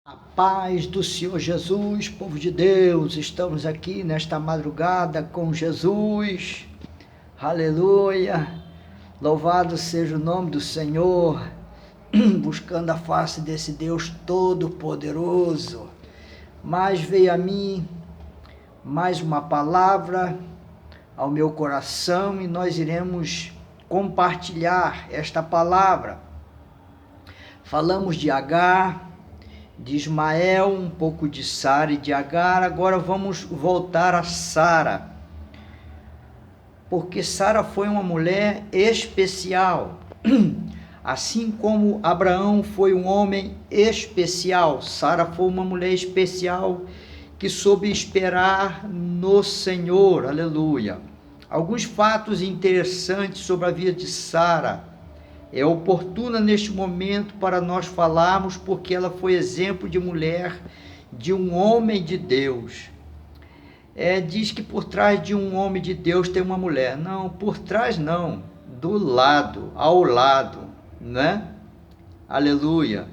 A paz do Senhor Jesus, povo de Deus, estamos aqui nesta madrugada com Jesus, aleluia, louvado seja o nome do Senhor, buscando a face desse Deus todo-poderoso. Mas veio a mim mais uma palavra ao meu coração e nós iremos compartilhar esta palavra. Falamos de Agar, de Ismael, um pouco de Sara e de Agar. Agora vamos voltar a Sara, porque Sara foi uma mulher especial, assim como Abraão foi um homem especial. Sara foi uma mulher especial que soube esperar no Senhor, aleluia. Alguns fatos interessantes sobre a vida de Sara é oportuna neste momento para nós falarmos, porque ela foi exemplo de mulher, de um homem de Deus. Diz que por trás de um homem de Deus tem uma mulher. Não, por trás não, do lado, ao lado, né? Aleluia.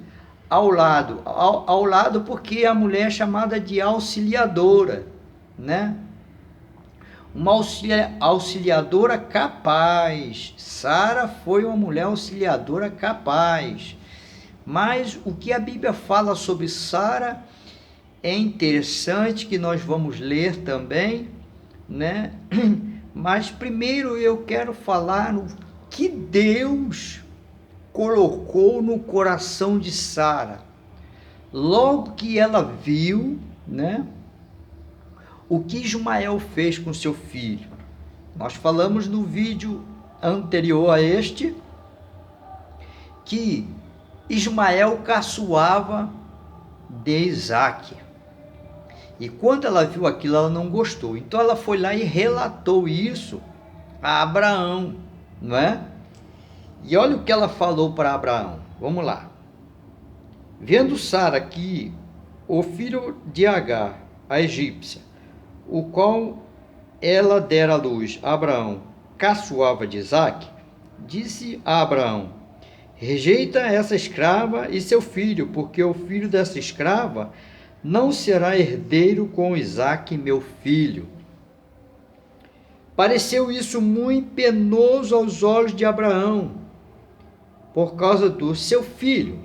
Ao lado porque a mulher é chamada de auxiliadora, né? Uma auxiliadora capaz. Sara foi uma mulher auxiliadora capaz. Mas o que a Bíblia fala sobre Sara é interessante, que nós vamos ler também, né? Mas primeiro eu quero falar o que Deus colocou no coração de Sara. Logo que ela viu, né, o que Ismael fez com seu filho. Nós falamos no vídeo anterior a este que Ismael caçoava de Isaque. E quando ela viu aquilo, ela não gostou. Então ela foi lá e relatou isso a Abraão, não é? E olha o que ela falou para Abraão. Vamos lá. Vendo Sara que o filho de Agar, a egípcia, o qual ela dera à luz a Abraão, caçoava de Isaque, disse a Abraão: rejeita essa escrava e seu filho, porque o filho dessa escrava não será herdeiro com Isaque, meu filho. Pareceu isso muito penoso aos olhos de Abraão, por causa do seu filho.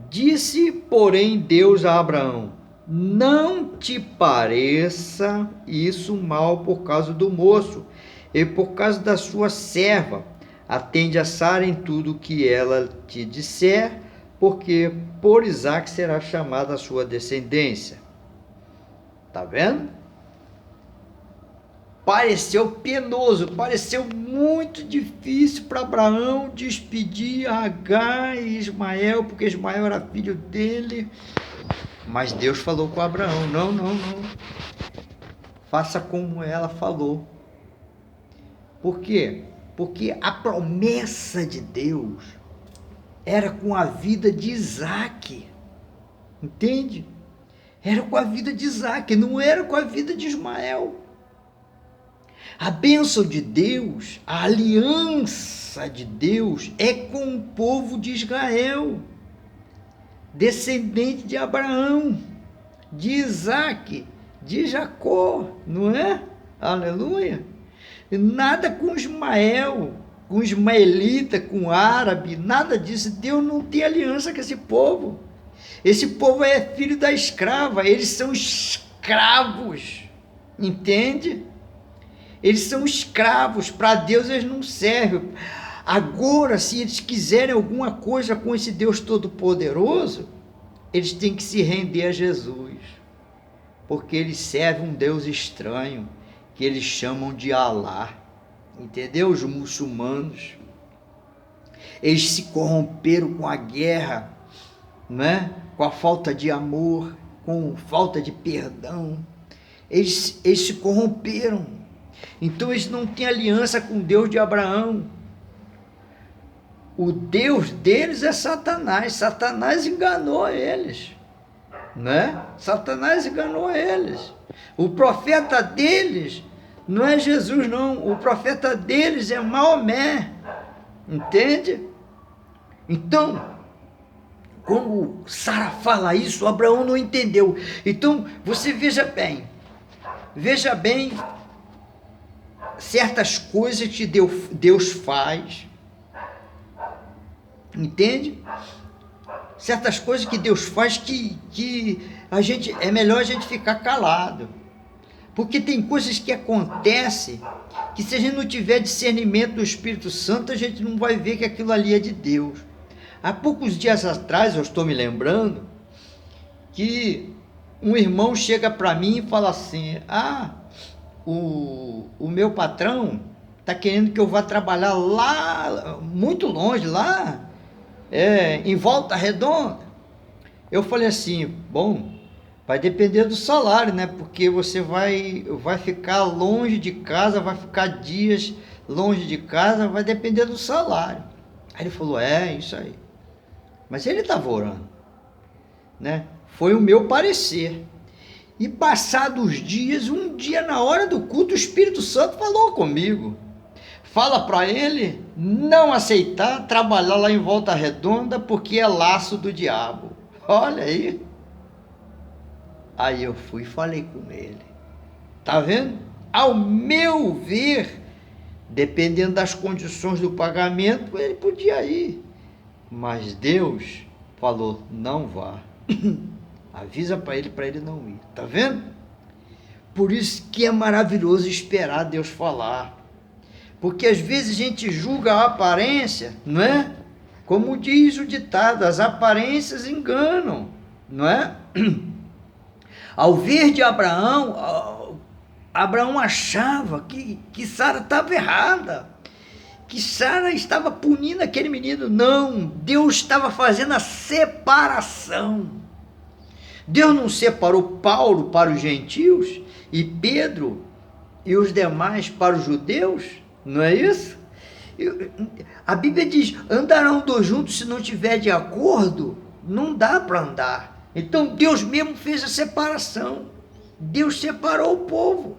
Disse, porém, Deus a Abraão: não te pareça isso mal por causa do moço e por causa da sua serva. Atende a Sara em tudo o que ela te disser, porque por Isaque será chamada a sua descendência. Tá vendo? Pareceu penoso, pareceu muito difícil para Abraão despedir Agar e Ismael, porque Ismael era filho dele. Mas Deus falou com Abraão: não, faça como ela falou. Por quê? Porque a promessa de Deus era com a vida de Isaque. Entende? Era com a vida de Isaque, não era com a vida de Ismael. A bênção de Deus, a aliança de Deus é com o povo de Israel, descendente de Abraão, de Isaque, de Jacó, não é? Aleluia! Nada com Ismael, com ismaelita, com árabe, nada disso. Deus não tem aliança com esse povo. Esse povo é filho da escrava, eles são escravos, entende? Eles são escravos, para Deus eles não servem. Agora, se eles quiserem alguma coisa com esse Deus Todo-Poderoso, eles têm que se render a Jesus, porque eles servem um Deus estranho, que eles chamam de Alá, entendeu? Os muçulmanos, eles se corromperam com a guerra, né? Com a falta de amor, com falta de perdão, eles se corromperam. Então eles não têm aliança com o Deus de Abraão. O Deus deles é Satanás. Satanás enganou eles, né? Satanás enganou eles. O profeta deles não é Jesus, não. O profeta deles é Maomé, entende? Então, Como Sara fala isso, Abraão não entendeu. Então, você veja bem, certas coisas que Deus faz, entende? Certas coisas que Deus faz que é melhor a gente ficar calado. Porque tem coisas que acontecem que, se a gente não tiver discernimento do Espírito Santo, a gente não vai ver que aquilo ali é de Deus. Há poucos dias atrás, eu estou me lembrando, que um irmão chega para mim e fala assim: o meu patrão está querendo que eu vá trabalhar lá, muito longe, lá, em Volta Redonda. Eu falei assim: bom, vai depender do salário, né? Porque você vai ficar longe de casa, vai ficar dias longe de casa, vai depender do salário. Aí ele falou: isso aí. Mas ele estava orando, né? Foi o meu parecer. E passados dias, um dia na hora do culto, o Espírito Santo falou comigo. Fala para ele não aceitar trabalhar lá em Volta Redonda, porque é laço do diabo. Olha aí. Aí eu fui e falei com ele. Tá vendo? Ao meu ver, dependendo das condições do pagamento, ele podia ir. Mas Deus falou: não vá. Avisa para ele não ir. Tá vendo? Por isso que é maravilhoso esperar Deus falar. Porque às vezes a gente julga a aparência, não é? Como diz o ditado, as aparências enganam, não é? Ao ver de Abraão, Abraão achava que Sara estava errada, que Sara estava punindo aquele menino. Não, Deus estava fazendo a separação. Deus não separou Paulo para os gentios e Pedro e os demais para os judeus? Não é isso? A Bíblia diz: andarão dois juntos se não tiver de acordo? Não dá para andar. Então Deus mesmo fez a separação. Deus separou o povo,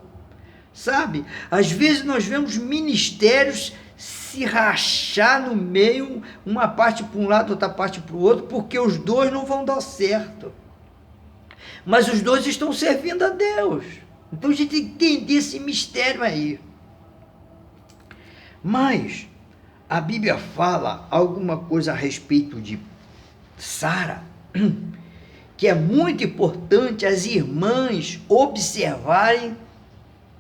sabe? Às vezes nós vemos ministérios se rachar no meio, uma parte para um lado, outra parte para o outro, porque os dois não vão dar certo. Mas os dois estão servindo a Deus. Então a gente tem que entender esse mistério aí. Mas a Bíblia fala alguma coisa a respeito de Sara, que é muito importante as irmãs observarem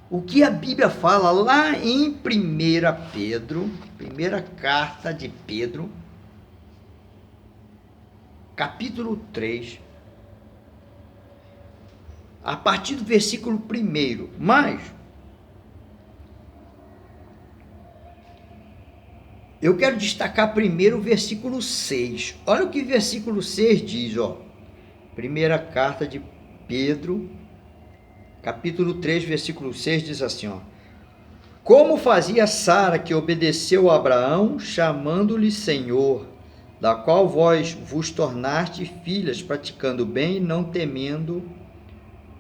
o que a Bíblia fala lá em 1 Pedro, primeira carta de Pedro, capítulo 3, a partir do versículo 1. Mas eu quero destacar primeiro o versículo 6. Olha o que o versículo 6 diz, ó. Primeira carta de Pedro, capítulo 3, versículo 6, diz assim, ó: como fazia Sara, que obedeceu a Abraão, chamando-lhe Senhor, da qual vós vos tornaste filhas, praticando bem e não temendo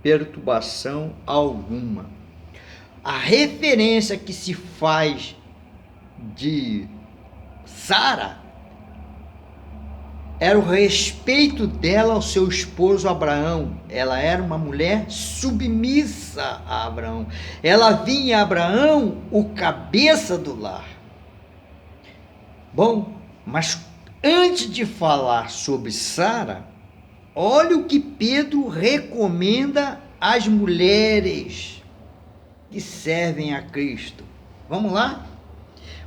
perturbação alguma. A referência que se faz de Sara era o respeito dela ao seu esposo Abraão. Ela era uma mulher submissa a Abraão. Ela vinha a Abraão o cabeça do lar. Bom, mas antes de falar sobre Sara, olha o que Pedro recomenda às mulheres que servem a Cristo. Vamos lá?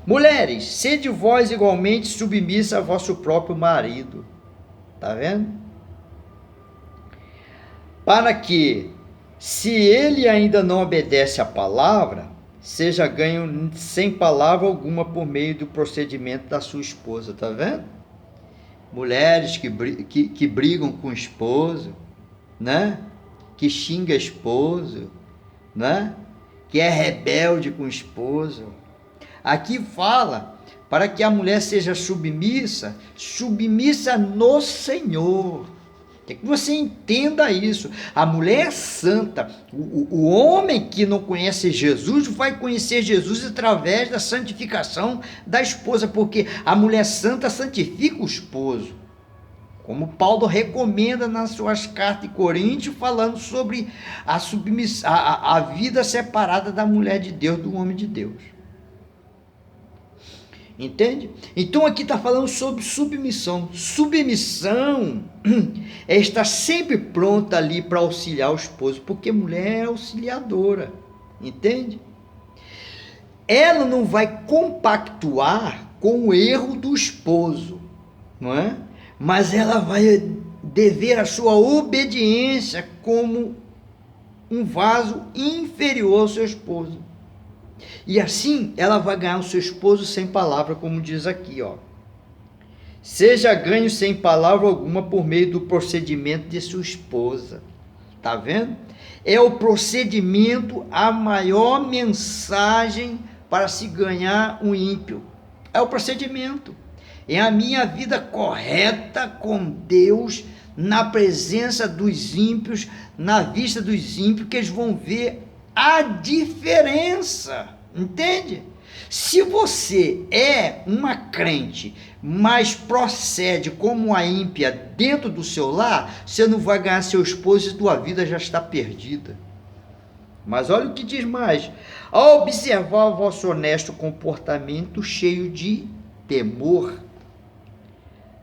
Mulheres, sede vós igualmente submissa a vosso próprio marido. Tá vendo? Para que, se ele ainda não obedece à palavra, seja ganho sem palavra alguma por meio do procedimento da sua esposa. Tá vendo? Mulheres que brigam com o esposo, né? Que xinga esposo, né? Que é rebelde com o esposo. Aqui fala para que a mulher seja submissa no Senhor. É que você entenda isso. A mulher é santa. O homem que não conhece Jesus vai conhecer Jesus através da santificação da esposa, porque a mulher santa santifica o esposo. como Paulo recomenda nas suas cartas de Coríntios, falando sobre a submissão, a vida separada da mulher de Deus, do homem de Deus. Entende? Então aqui está falando sobre submissão. Submissão é estar sempre pronta ali para auxiliar o esposo, porque mulher é auxiliadora, entende? Ela não vai compactuar com o erro do esposo, não é? Mas ela vai dever a sua obediência como um vaso inferior ao seu esposo. E assim ela vai ganhar o seu esposo sem palavra, como diz aqui, ó. Seja ganho sem palavra alguma por meio do procedimento de sua esposa. Tá vendo? É o procedimento a maior mensagem para se ganhar um ímpio. É o procedimento. É a minha vida correta com Deus, na presença dos ímpios, na vista dos ímpios, que eles vão ver a diferença. Entende? Se você é uma crente, mas procede como uma ímpia dentro do seu lar, você não vai ganhar seu esposo e tua vida já está perdida. Mas olha o que diz mais: ao observar o vosso honesto comportamento cheio de temor,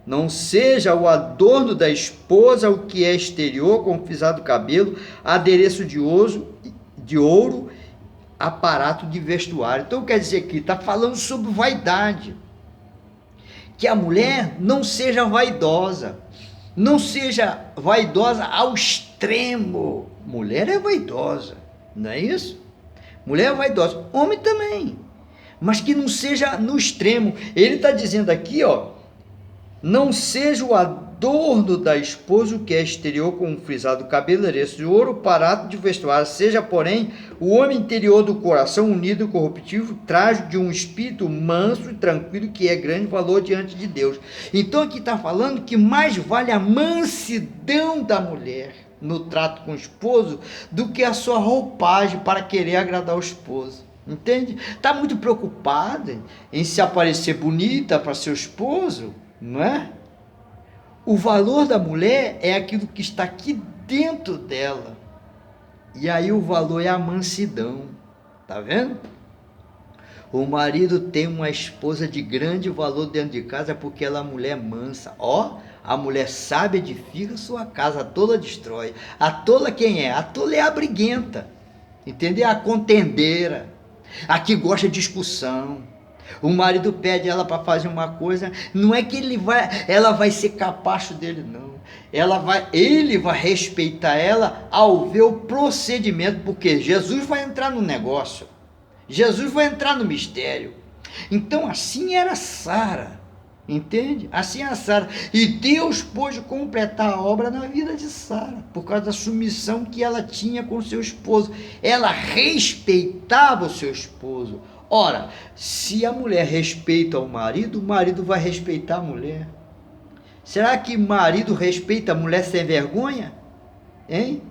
não seja o adorno da esposa o que é exterior, como frisado cabelo, adereço de ouro, aparato de vestuário. Então quer dizer que está falando sobre vaidade, que a mulher não seja vaidosa, não seja vaidosa ao extremo. Mulher é vaidosa, não é isso? Mulher é vaidosa, homem também, mas que não seja no extremo. Ele está dizendo aqui, ó, não seja o adorno da esposa o que é exterior, com um frisado cabelo, adereço de ouro, aparato de vestuário, seja, porém, o homem interior do coração unido e corruptível, traje de um espírito manso e tranquilo, que é grande valor diante de Deus. Então aqui está falando que mais vale a mansidão da mulher no trato com o esposo do que a sua roupagem para querer agradar o esposo. Entende? Está muito preocupada em se aparecer bonita para seu esposo, não é? O valor da mulher é aquilo que está aqui dentro dela. E aí o valor é a mansidão. Tá vendo? O marido tem uma esposa de grande valor dentro de casa porque ela é mulher mansa. Ó, a mulher sábia edifica sua casa, a tola destrói. A tola quem é? A tola é a briguenta. Entendeu? A contendeira. A que gosta de discussão. O marido pede ela para fazer uma coisa, não é que ela vai ser capacho dele, não. Ele vai respeitar ela ao ver o procedimento, porque Jesus vai entrar no negócio. Jesus vai entrar no mistério. Então assim era Sara, entende? Assim era Sara. E Deus pôde completar a obra na vida de Sara, por causa da submissão que ela tinha com seu esposo. Ela respeitava o seu esposo. Ora, se a mulher respeita o marido vai respeitar a mulher. Será que marido respeita a mulher sem vergonha? Hein?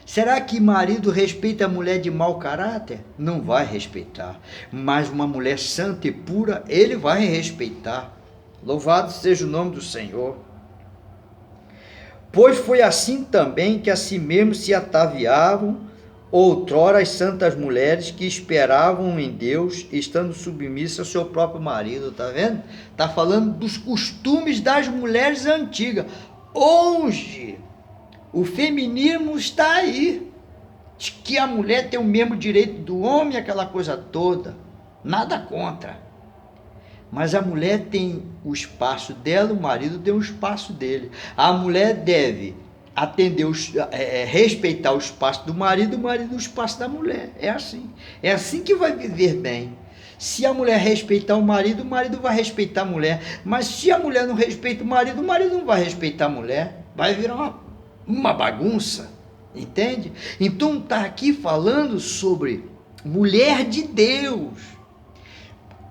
Será que marido respeita a mulher de mau caráter? Não vai respeitar. Mas uma mulher santa e pura, ele vai respeitar. Louvado seja o nome do Senhor. Pois foi assim também que a si mesmo se ataviavam outrora as santas mulheres que esperavam em Deus, estando submissas ao seu próprio marido. Tá vendo? Tá falando dos costumes das mulheres antigas. Hoje o feminismo está aí, que a mulher tem o mesmo direito do homem, aquela coisa toda. Nada contra, mas a mulher tem o espaço dela, o marido tem o espaço dele. A mulher deve atender, respeitar o espaço do marido, o marido o espaço da mulher. É assim que vai viver bem. Se a mulher respeitar o marido vai respeitar a mulher. Mas se a mulher não respeita o marido não vai respeitar a mulher. Vai virar uma bagunça, entende? Então está aqui falando sobre mulher de Deus.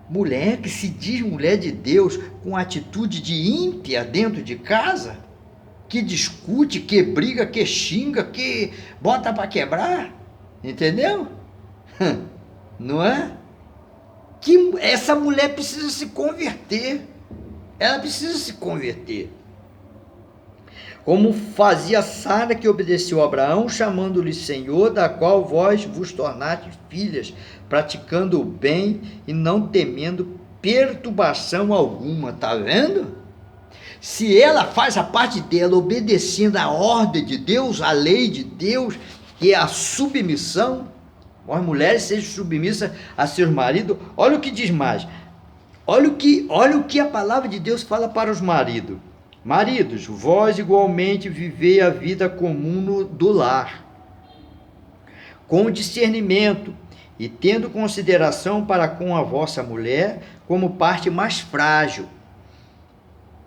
Mulher que se diz mulher de Deus, com atitude de ímpia dentro de casa, que discute, que briga, que xinga, que bota para quebrar, entendeu? Não é? Que essa mulher precisa se converter. Ela precisa se converter. como fazia Sara, que obedeceu a Abraão, chamando-lhe Senhor, da qual vós vos tornastes filhas, praticando o bem e não temendo perturbação alguma. Está vendo? Se ela faz a parte dela, obedecendo a ordem de Deus, a lei de Deus, que é a submissão, as mulheres sejam submissas a seus maridos. Olha o que diz mais. Olha o que a palavra de Deus fala para os maridos. Maridos, vós igualmente vivei a vida comum do lar, com discernimento, e tendo consideração para com a vossa mulher como parte mais frágil.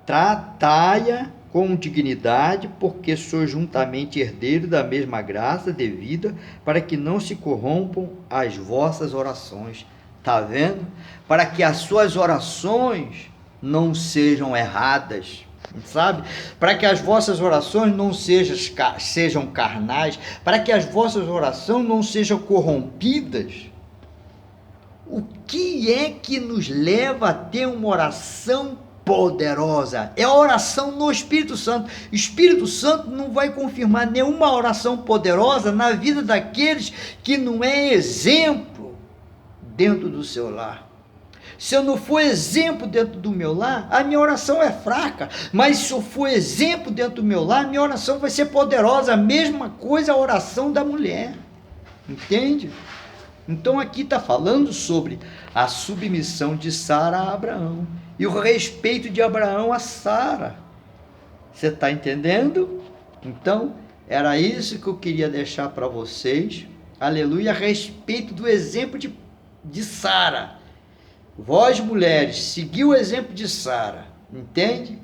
Tratai-a com dignidade, porque sois juntamente herdeiro da mesma graça devida, para que não se corrompam as vossas orações. Está vendo? Para que as suas orações não sejam erradas, sabe? Para que as vossas orações não sejam carnais, para que as vossas orações não sejam corrompidas. O que é que nos leva a ter uma oração poderosa? É a oração no Espírito Santo. O Espírito Santo não vai confirmar nenhuma oração poderosa na vida daqueles que não é exemplo dentro do seu lar. Se eu não for exemplo dentro do meu lar, a minha oração é fraca. Mas se eu for exemplo dentro do meu lar, minha oração vai ser poderosa. A mesma coisa a oração da mulher. Entende? Então aqui está falando sobre a submissão de Sara a Abraão e o respeito de Abraão a Sara. Você está entendendo? Então, era isso que eu queria deixar para vocês. Aleluia, a respeito do exemplo de Sara. Vós, mulheres, segui o exemplo de Sara, entende?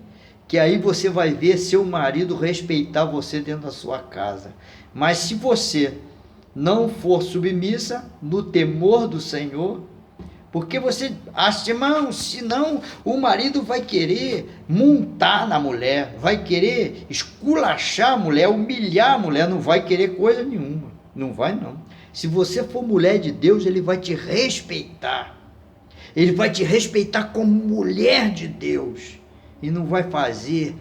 Que aí você vai ver seu marido respeitar você dentro da sua casa. Mas se você não for submissa no temor do Senhor, porque você acha, irmão, senão o marido vai querer montar na mulher, vai querer esculachar a mulher, humilhar a mulher, não vai querer coisa nenhuma, não vai não. Se você for mulher de Deus, ele vai te respeitar, ele vai te respeitar como mulher de Deus, e não vai fazer,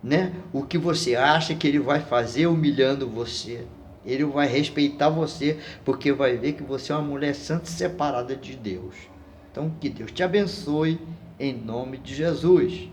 né, o que você acha que ele vai fazer humilhando você. Ele vai respeitar você, porque vai ver que você é uma mulher santa e separada de Deus. Então, que Deus te abençoe, em nome de Jesus.